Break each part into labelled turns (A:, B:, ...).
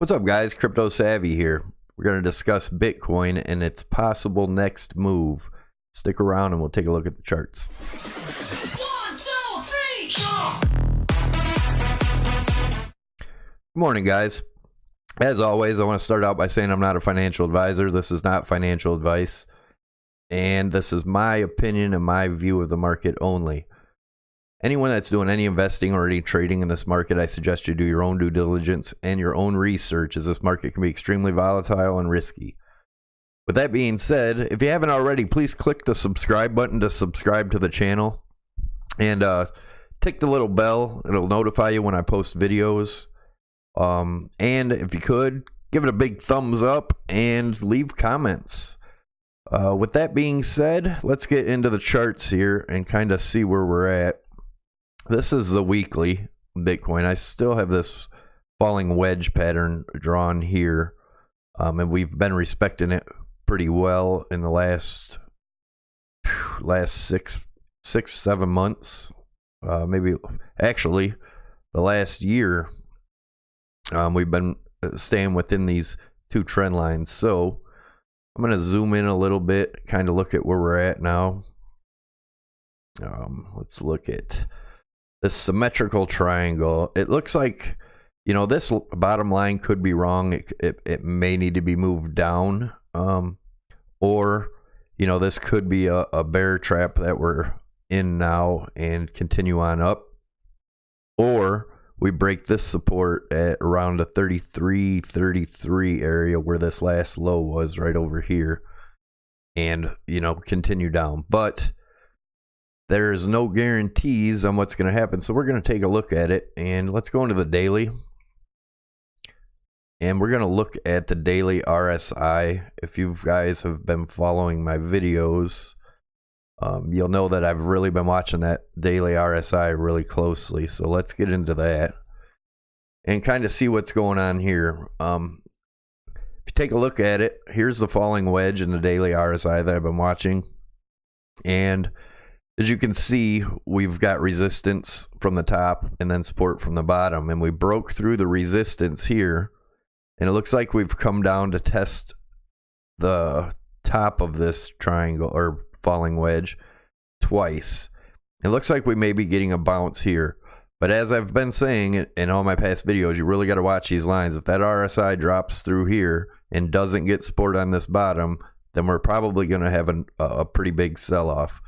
A: What's up, guys? Crypto Savvy here. We're going to discuss Bitcoin and its possible next move. Stick around and we'll take a look at the charts.
B: 1, 2, 3,
A: Good morning, guys. As always, I want to start out by saying I'm not a financial advisor. This is not financial advice. And this is my opinion and my view of the market only. Anyone that's doing any investing or any trading in this market, I suggest you do your own due diligence and your own research, as this market can be extremely volatile and risky. With that being said, if you haven't already, please click the subscribe button to subscribe to the channel. And tick the little bell. It'll notify you when I post videos. And if you could, give it a big thumbs up and leave comments. With that being said, let's get into the charts here and kind of see where we're at. This is the weekly Bitcoin. I still have this falling wedge pattern drawn here. And we've been respecting it pretty well in the last 7 months. Maybe actually the last year. We've been staying within these two trend lines. So I'm going to zoom in a little bit, kind of look at where we're at now. Let's look at this symmetrical triangle. It looks like, this bottom line could be wrong. It may need to be moved down. Or, this could be a bear trap that we're in now and continue on up. Or we break this support at around the 33 area where this last low was, right over here, and continue down. But there's no guarantees on what's going to happen, so we're going to take a look at it. And let's go into the daily, and we're going to look at the daily RSI. If you guys have been following my videos, you'll know that I've really been watching that daily RSI really closely. So let's get into that and kind of see what's going on here. If you take a look at it, here's the falling wedge in the daily RSI that I've been watching. And as you can see, we've got resistance from the top and then support from the bottom. And we broke through the resistance here. And it looks like we've come down to test the top of this triangle or falling wedge twice. It looks like we may be getting a bounce here, but as I've been saying in all my past videos, you really got to watch these lines. If that RSI drops through here and doesn't get support on this bottom, then we're probably going to have a pretty big sell-off.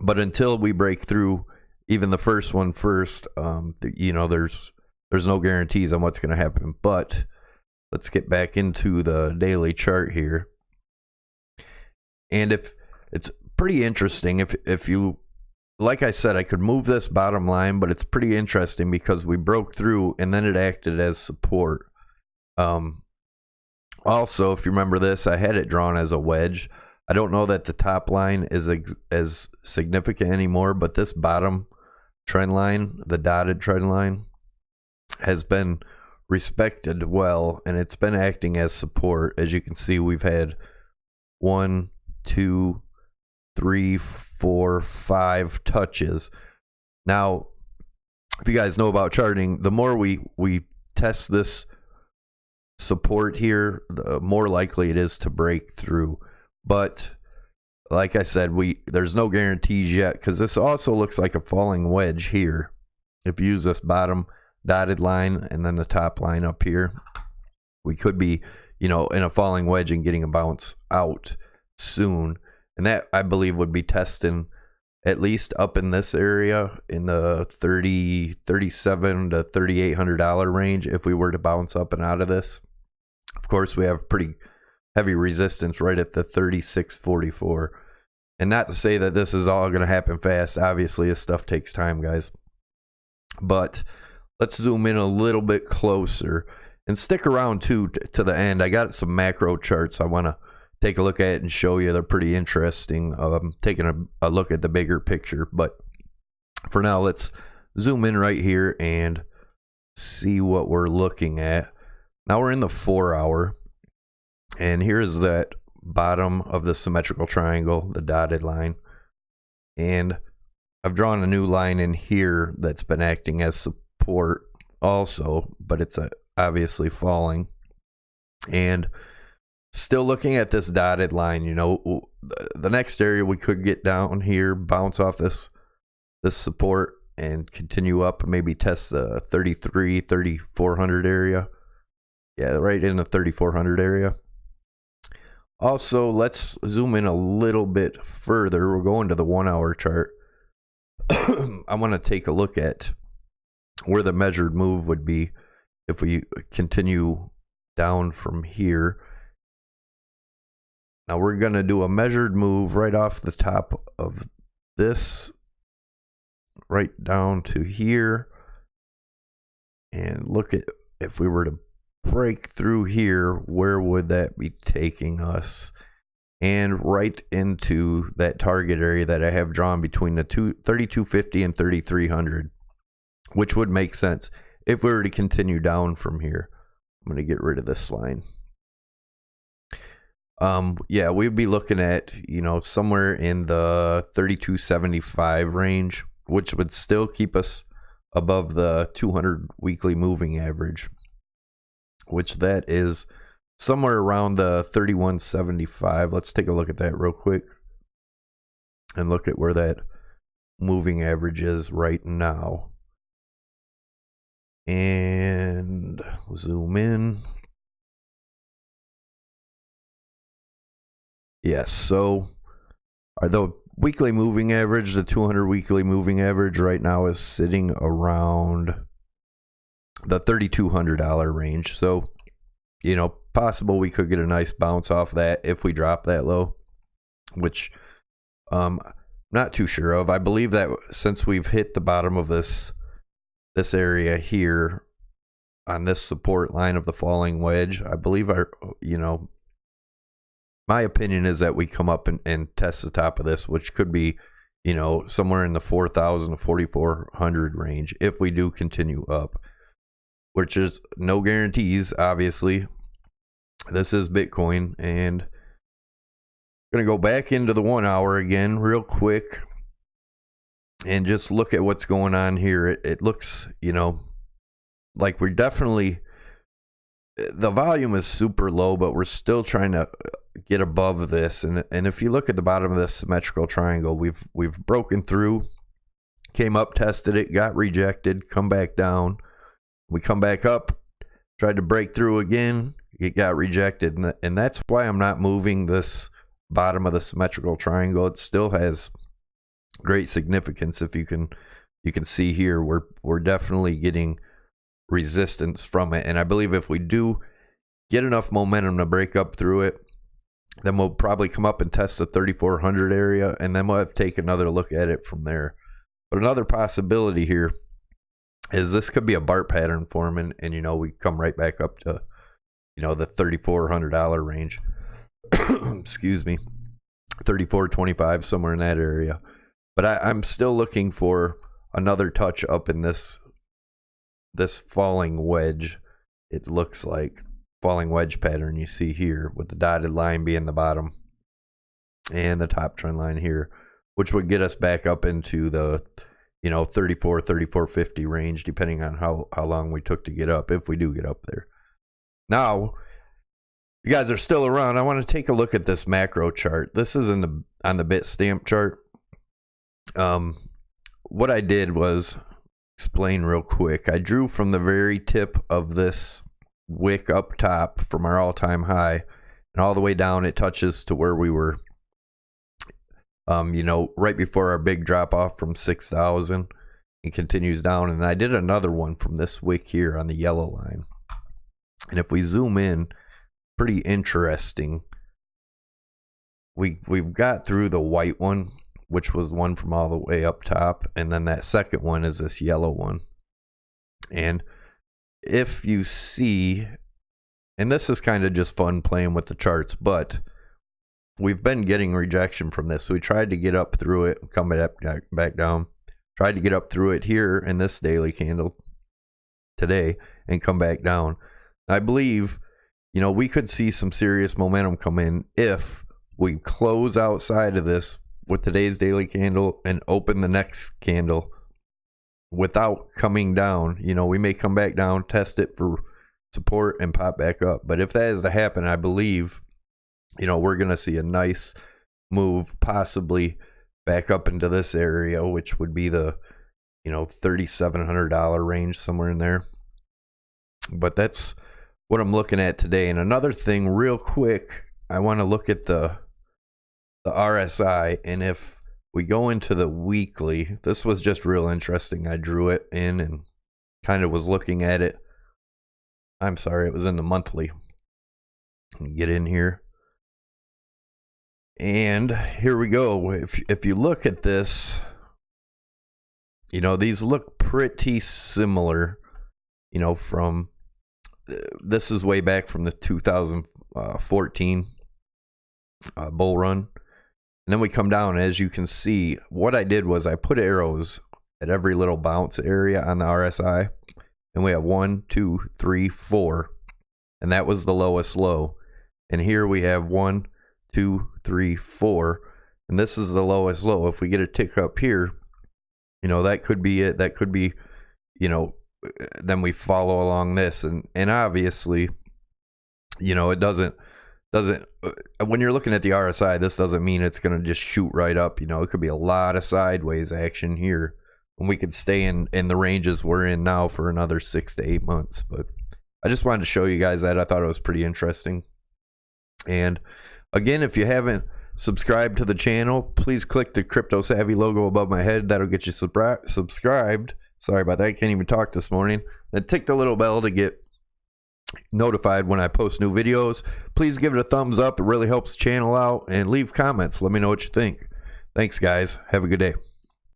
A: But until we break through even the first one first, there's no guarantees on what's going to happen. But let's get back into the daily chart here. And if it's pretty interesting, if you, like I said, I could move this bottom line, but it's pretty interesting because we broke through and then it acted as support. Also, if you remember this, I had it drawn as a wedge. I don't know that the top line is as significant anymore, but this bottom trend line, the dotted trend line, has been respected well, and it's been acting as support. As you can see, we've had 1, 2, 3, 4, 5 touches. Now, if you guys know about charting, the more we test this support here, the more likely it is to break through. But like I said, there's no guarantees yet, because this also looks like a falling wedge here. If you use this bottom dotted line and then the top line up here, we could be in a falling wedge and getting a bounce out soon. And that, I believe, would be testing at least up in this area in the $37 to $3,800 range if we were to bounce up and out of this. Of course, we have pretty heavy resistance right at the 36.44. And not to say that this is all going to happen fast. Obviously, this stuff takes time, guys. But let's zoom in a little bit closer and stick around to the end. I got some macro charts I want to take a look at and show you. They're pretty interesting. Taking a look at the bigger picture. But for now, let's zoom in right here and see what we're looking at. Now we're in the 4-hour. And here's that bottom of the symmetrical triangle, the dotted line. And I've drawn a new line in here that's been acting as support also, but it's obviously falling. And still looking at this dotted line, you know, the next area we could get down here, bounce off this support and continue up, maybe test the 3400 area. Yeah, right in the 3400 area. Also, let's zoom in a little bit further. We're going to the 1 hour chart. I want to take a look at where the measured move would be if we continue down from here. Now we're going to do a measured move right off the top of this, right down to here, and look at if we were to break through here, where would that be taking us? And right into that target area that I have drawn between the 3250 and 3300, which would make sense if we were to continue down from here. I'm going to get rid of this line. Yeah, we'd be looking at, you know, somewhere in the 3275 range, which would still keep us above the 200 weekly moving average, which that is somewhere around the 3175. Let's take a look at that real quick and look at where that moving average is right now. And zoom in. Yes, so the weekly moving average, the 200 weekly moving average right now is sitting around the $3,200 range. So, you know, possible we could get a nice bounce off that if we drop that low, which not too sure of. I believe that since we've hit the bottom of this area here on this support line of the falling wedge, I believe my opinion is that we come up and test the top of this, which could be, you know, somewhere in the 4,000 to 4,400 range if we do continue up, which is no guarantees, obviously. This is Bitcoin, and I'm going to go back into the 1 hour again real quick and just look at what's going on here. It looks, you know, like we're definitely, the volume is super low, but we're still trying to get above this. And if you look at the bottom of this symmetrical triangle, we've broken through, came up, tested it, got rejected, come back down. We come back up, tried to break through again, it got rejected. And that's why I'm not moving this bottom of the symmetrical triangle. It still has great significance. If you can see here, we're definitely getting resistance from it. And I believe if we do get enough momentum to break up through it, then we'll probably come up and test the 3,400 area, and then we'll have to take another look at it from there. But another possibility here is this could be a BART pattern form, and you know, we come right back up to, you know, the $3,400 range. Excuse me, 3,425, somewhere in that area. But I'm still looking for another touch up in this falling wedge. It looks like falling wedge pattern you see here, with the dotted line being the bottom and the top trend line here, which would get us back up into the, you know, 3450 range, depending on how long we took to get up, if we do get up there. Now, you guys are still around, I want to take a look at this macro chart. This is on the Bitstamp chart. What I did was explain real quick. I drew from the very tip of this wick up top from our all-time high, and all the way down it touches to where we were, you know, right before our big drop off from 6,000. It continues down, and I did another one from this wick here on the yellow line. And if we zoom in, pretty interesting. We've got through the white one, which was one from all the way up top, and then that second one is this yellow one. And if you see, and this is kind of just fun playing with the charts, but we've been getting rejection from this. So we tried to get up through it, come back down. Tried to get up through it here in this daily candle today and come back down. I believe, you know, we could see some serious momentum come in if we close outside of this with today's daily candle and open the next candle without coming down. You know, we may come back down, test it for support and pop back up. But if that is to happen, I believe, we're going to see a nice move, possibly back up into this area, which would be the, $3,700 range, somewhere in there. But that's what I'm looking at today. And another thing real quick, I want to look at the RSI. And if we go into the weekly, this was just real interesting. I drew it in and kind of was looking at it. I'm sorry, it was in the monthly. Let me get in here. And here we go. If you look at this, these look pretty similar, from, this is way back from the 2014 bull run. And then we come down, as you can see, what I did was I put arrows at every little bounce area on the RSI. And we have 1, 2, 3, 4. And that was the lowest low. And here we have 1, 2, 3, 4. And this is the lowest low. If we get a tick up here, that could be it. That could be, then we follow along this. And obviously, it doesn't, when you're looking at the RSI, this doesn't mean it's going to just shoot right up. It could be a lot of sideways action here. And we could stay in the ranges we're in now for another 6 to 8 months. But I just wanted to show you guys that. I thought it was pretty interesting. And again, if you haven't subscribed to the channel, please click the Crypto Savvy logo above my head. That'll get you subscribed. Sorry about that. I can't even talk this morning. Then tick the little bell to get notified when I post new videos. Please give it a thumbs up. It really helps the channel out. And leave comments. Let me know what you think. Thanks, guys. Have a good day.